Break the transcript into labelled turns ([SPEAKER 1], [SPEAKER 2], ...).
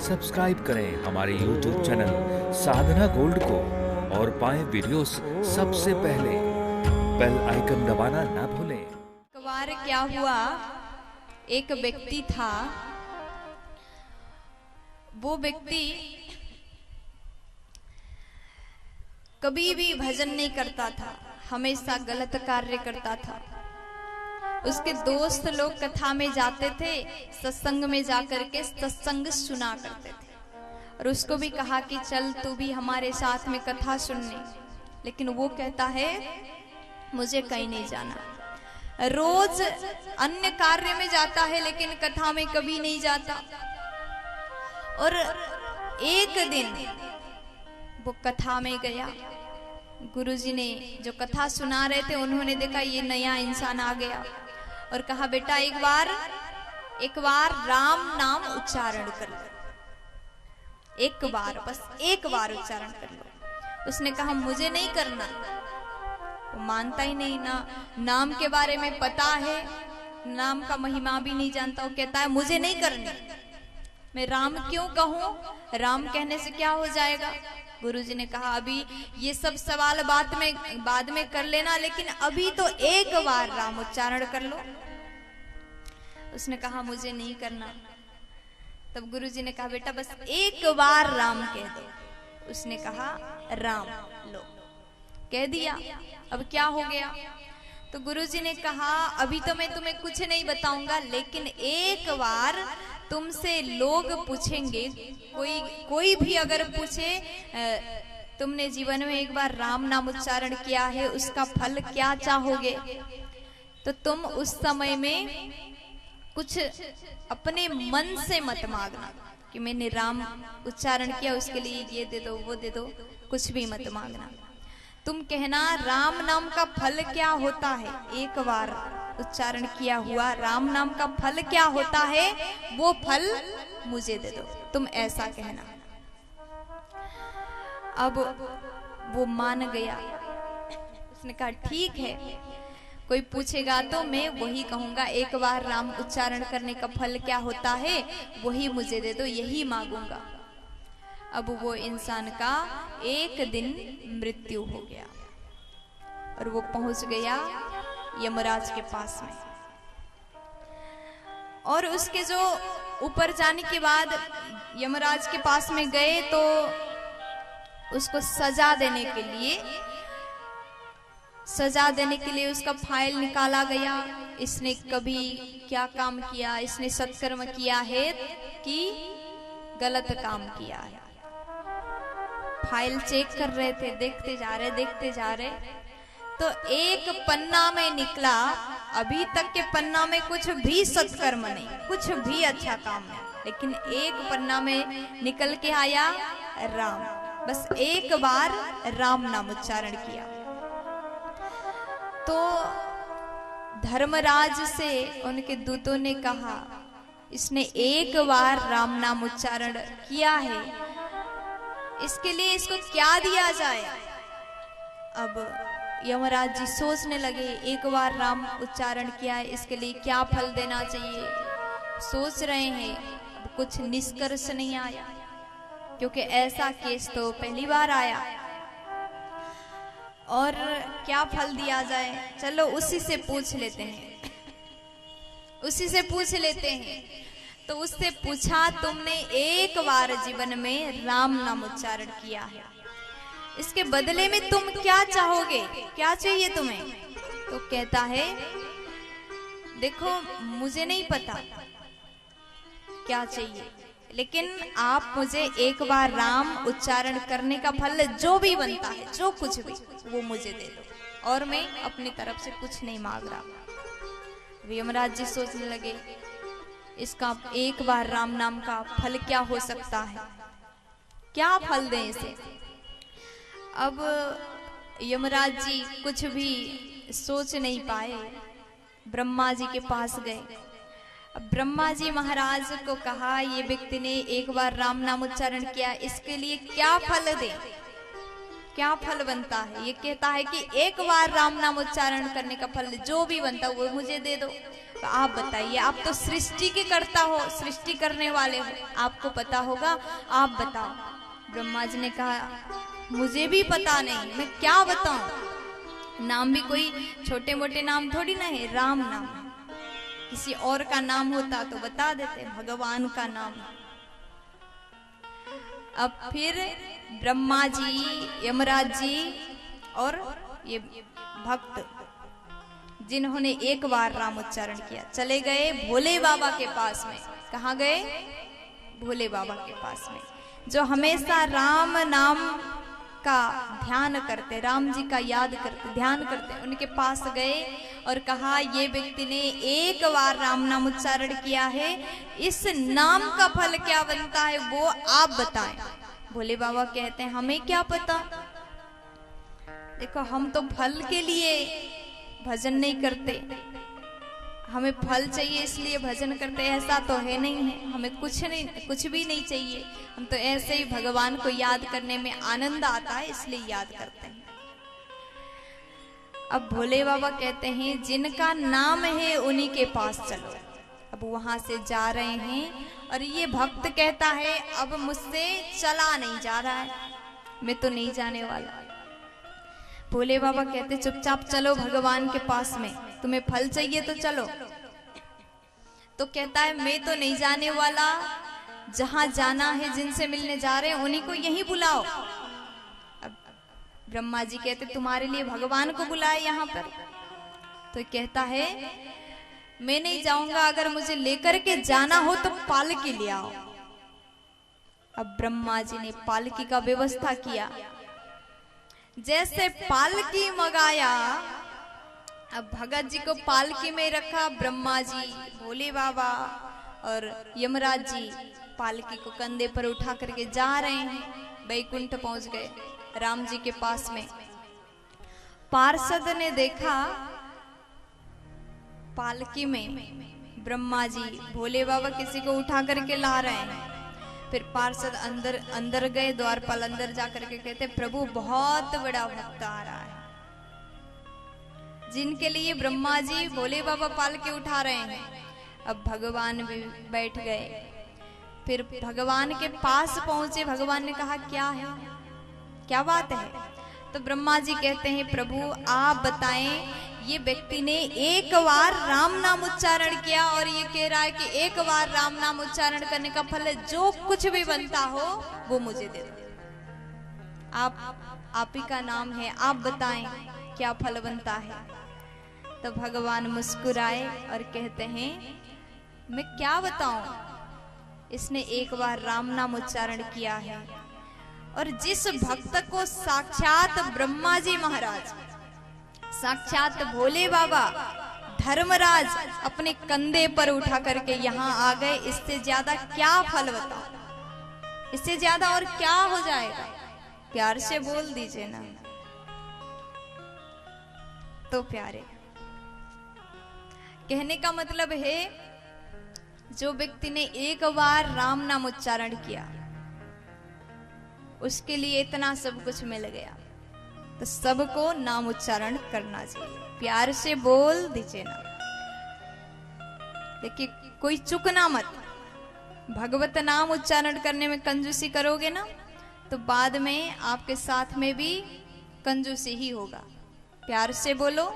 [SPEAKER 1] Subscribe करें हमारे YouTube channel साधना gold को और पाएं वीडियोस सबसे पहले। बेल आइकन दबाना ना भूलें।
[SPEAKER 2] एक बार क्या हुआ, एक व्यक्ति था। वो व्यक्ति कभी भी भजन नहीं करता था, हमेशा गलत कार्य करता था। उसके दोस्त लोग कथा में जाते थे, सत्संग में जाकर के सत्संग सुना करते थे और उसको भी कहा कि चल तू भी हमारे साथ में कथा सुनने, लेकिन वो कहता है मुझे कहीं नहीं जाना। रोज अन्य कार्य में जाता है लेकिन कथा में कभी नहीं जाता। और एक दिन वो कथा में गया, गुरुजी ने जो कथा सुना रहे थे उन्होंने देखा ये नया इंसान आ गया और कहा बेटा एक बार राम नाम उच्चारण कर लो, एक बार, बस एक बार उच्चारण कर लो। उसने कहा मुझे नहीं करना। वो मानता ही नहीं ना, नाम के बारे में पता है, नाम का महिमा भी नहीं जानता। वो कहता है मुझे नहीं करनी, मैं राम क्यों कहूं, राम कहने से क्या हो जाएगा। गुरुजी ने कहा अभी ये सब सवाल बाद में कर लेना, लेकिन अभी तो एक बार राम उच्चारण कर लो। उसने कहा मुझे नहीं करना। तब गुरुजी ने कहा बेटा बस एक बार राम कह दो। उसने कहा राम, लो कह दिया, अब क्या हो गया। तो गुरुजी ने कहा अभी तो मैं तुम्हें कुछ नहीं बताऊंगा, लेकिन एक बार तुमसे लोग पूछेंगे, कोई भी अगर पूछे तुमने जीवन में एक बार राम नाम उच्चारण किया है, उसका फल क्या चाहोगे, तो तुम उस समय में कुछ अपने मन से मत मांगना कि मैंने राम उच्चारण किया उसके लिए ये दे दो वो दे दो, कुछ भी मत मांगना। तुम कहना राम नाम का फल क्या होता है, एक बार उच्चारण किया हुआ राम नाम का फल क्या होता है, वो फल मुझे दे दो, तुम ऐसा कहना। अब वो मान गया। उसने कहा ठीक है, कोई पूछेगा तो मैं वही कहूंगा, एक बार राम उच्चारण करने का फल क्या होता है वही मुझे दे दो, यही मांगूंगा। अब वो इंसान का एक दिन मृत्यु हो गया और वो पहुंच गया यमराज के पास में। और उसके जो ऊपर जाने के बाद यमराज के पास में गए तो उसको सजा देने के लिए उसका फाइल निकाला गया। इसने कभी क्या काम किया, इसने सत्कर्म किया है कि गलत काम किया है। फाइल चेक कर रहे थे, देखते जा रहे तो एक पन्ना में निकला, अभी तक के पन्ना में कुछ भी सत्कर्म नहीं, कुछ भी अच्छा काम नहीं, लेकिन एक पन्ना में निकल के आया राम। बस एक बार राम नाम उच्चारण किया तो धर्मराज से उनके दूतों ने कहा इसने एक बार राम नाम उच्चारण किया है, इसके लिए इसको क्या दिया जाए। अब यमराज जी सोचने लगे, एक बार राम उच्चारण किया है, इसके लिए क्या फल देना चाहिए। सोच रहे हैं, अब कुछ निष्कर्ष नहीं आया, क्योंकि ऐसा केस तो पहली बार आया। और क्या फल दिया जाए, चलो उसी से पूछ लेते हैं। तो उससे पूछा तुमने एक बार जीवन में राम नाम उच्चारण किया है, इसके बदले में तुम क्या चाहोगे, क्या चाहिए तुम्हें। तो कहता है देखो मुझे नहीं पता क्या चाहिए, लेकिन आप मुझे एक बार राम उच्चारण करने का फल जो भी बनता है, जो कुछ भी, वो मुझे दे दो, और मैं अपनी तरफ से कुछ नहीं मांग रहा। यमराज जी सोचने लगे इसका एक बार राम नाम का फल क्या हो सकता है, क्या फल दें इसे। अब यमराज जी कुछ भी सोच नहीं पाए, ब्रह्मा जी के पास गए। अब ब्रह्मा जी महाराज को कहा ये व्यक्ति ने एक बार राम नाम उच्चारण किया, इसके लिए क्या फल दे। क्या फल बनता है? ये कहता है कि एक बार राम नाम उच्चारण करने का फल जो भी बनता है वो मुझे दे दो। तो आप बताइए, आप तो सृष्टि के कर्ता हो, सृष्टि करने वाले हो, आपको पता होगा, आप बताओ। ब्रह्मा जी ने कहा मुझे भी पता नहीं, मैं क्या बताऊं। नाम भी कोई छोटे मोटे नाम थोड़ी ना है, राम नाम है। किसी और का नाम होता तो बता देते, भगवान का नाम। अब फिर ब्रह्मा जी, यमराज जी और ये भक्त जिन्होंने एक बार राम उच्चारण किया, चले गए भोले बाबा के पास में। कहाँ गए? भोले बाबा के पास में, जो हमेशा राम नाम का ध्यान करते, राम जी का याद करते, ध्यान करते। उनके पास गए और कहा ये व्यक्ति ने एक बार राम नाम उच्चारण किया है, इस नाम का फल क्या बनता है वो आप बताएं। भोले बाबा कहते हैं हमें क्या पता, देखो हम तो फल के लिए भजन नहीं करते, हमें फल चाहिए इसलिए भजन करते, ऐसा तो है नहीं है। हमें कुछ भी नहीं चाहिए, हम तो ऐसे ही भगवान को याद करने में आनंद आता है इसलिए याद करते हैं। अब भोले बाबा कहते हैं जिनका नाम है उन्हीं के पास चलो। अब वहां से जा रहे हैं और ये भक्त कहता है अब मुझसे चला नहीं जा रहा है, मैं तो नहीं जाने वाला। भोले बाबा कहते चुपचाप चलो भगवान के पास में, तुम्हें फल चाहिए तो चलो। तो कहता है मैं तो नहीं जाने वाला, जहां जाना है, जिनसे मिलने जा रहे हैं उन्हीं को यहीं बुलाओ। अब ब्रह्मा जी कहते तुम्हारे लिए भगवान को बुलाए यहाँ पर। तो कहता है मैं नहीं जाऊंगा, अगर मुझे लेकर के जाना हो तो पालकी ले आओ। अब ब्रह्मा जी ने पालकी का व्यवस्था किया। जैसे पालकी मंगाया, अब भगत जी को पालकी में रखा, ब्रह्मा जी, भोले बाबा और यमराज जी पालकी को कंधे पर उठा करके जा रहे हैं। बैकुंठ पहुंच गए राम जी के पास में। पार्षद ने देखा पालकी में ब्रह्मा जी, भोले बाबा किसी को उठा करके ला रहे हैं। फिर पार्षद अंदर गए, द्वारपाल अंदर जाकर के कहते प्रभु बहुत बड़ा भक्त आ रहा है, जिनके लिए ब्रह्मा जी, भोले बाबा पालकी उठा रहे हैं। अब भगवान भी बैठ गए। फिर भगवान के पास पहुंचे, भगवान ने कहा क्या है, क्या बात है? तो ब्रह्मा जी कहते हैं प्रभु आप बताएं, ये व्यक्ति ने एक बार राम नाम उच्चारण किया और ये कह रहा है कि एक बार राम नाम उच्चारण करने का फल जो कुछ भी बनता हो वो मुझे दे दो। आप ही का नाम है, आप बताएं क्या फल बनता है। तो भगवान मुस्कुराए और कहते हैं मैं क्या बताऊं, इसने एक बार राम नाम उच्चारण किया है और जिस भक्त को साक्षात ब्रह्मा जी महाराज, साक्षात भोले बाबा, धर्मराज अपने कंधे पर उठा करके यहाँ आ गए, इससे ज्यादा क्या फल बताओ, इससे ज्यादा और क्या हो जाएगा? प्यार से बोल दीजिए ना। तो प्यारे कहने का मतलब है जो व्यक्ति ने एक बार राम नाम उच्चारण किया उसके लिए इतना सब कुछ मिल गया, तो सबको नाम उच्चारण करना चाहिए। प्यार से बोल दीजिए ना। देखिए कोई चुकना मत, भगवत नाम उच्चारण करने में कंजूसी करोगे ना तो बाद में आपके साथ में भी कंजूसी ही होगा। प्यार से बोलो।